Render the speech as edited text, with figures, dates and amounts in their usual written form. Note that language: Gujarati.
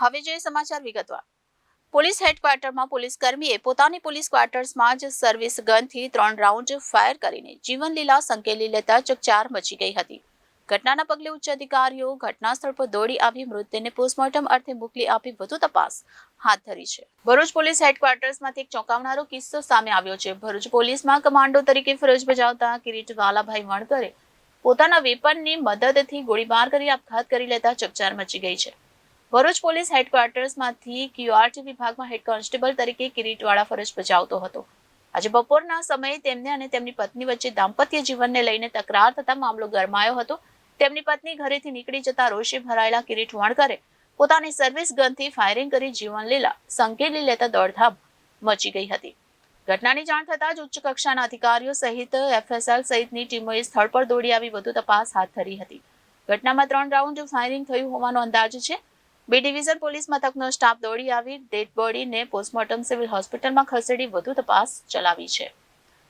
હવે જોઈએ સમાચાર વિગતવાર। પોલીસ હેડક્વાર્ટરમાં પોલીસ કર્મીએ પોતાની પોલીસ ક્વાર્ટર્સમાં જ સર્વિસ ગનથી 3 રાઉન્ડ ફાયર કરીને જીવનલીલા સંકેલી લેતા ચકચાર મચી ગઈ હતી। ઘટનાના પગલે ઉચ્ચ અધિકારીઓ ઘટના સ્થળ પર દોડી આવી મૃતદેહને પોસ્ટમોર્ટમ અર્થે મોકલી આપી વધુ તપાસ હાથ ધરી છે। ભરૂચ પોલીસ હેડક્વાર્ટર્સમાંથી એક ચોંકાવનારો કિસ્સો સામે આવ્યો છે। ભરૂચ પોલીસમાં કમાન્ડો તરીકે ફરજ બજાવતા કિરીટ વાલાભાઈ વણકરે પોતાના વેપનની મદદથી ગોળીબાર કરી આપઘાત કરી લેતા ચકચાર મચી ગઈ છે। ભરૂચ પોલીસ હેડક્વાર્ટર્સમાંથી ક્યુઆરટી વિભાગમાં હેડ કોન્સ્ટેબલ તરીકે કિરીટવાળા ફરજ બજાવતો હતો। આજે બપોરના સમયે તેમને અને તેમની પત્ની વચ્ચે દાંપત્ય જીવનને લઈને તકરાર થતા મામલો ગરમાયો હતો। તેમની પત્ની ઘરેથી નીકળી જતા રોષે ભરાયેલા કિરીટ વણકરે પોતાની સર્વિસ ગનથી ફાયરિંગ કરી જીવનલીલા સંકેલી લેતા દોડધામ મચી ગઈ હતી। ઘટનાની જાણ થતાં જ ઉચ્ચ કક્ષાના અધિકારીઓ સહિત એફએસએલ સહિતની ટીમોએ સ્થળ પર દોડી આવી વધુ તપાસ હાથ ધરી હતી। ઘટનામાં 3 રાઉન્ડ ફાયરિંગ થયું હોવાનો અંદાજ છે। બી ડિવિઝન પોલીસ મથકનો સ્ટાફ દોડી આવી ડેડ બોડીને પોસ્ટમોર્ટમ સિવિલ હોસ્પિટલમાં ખસેડી વધુ તપાસ ચલાવી છે।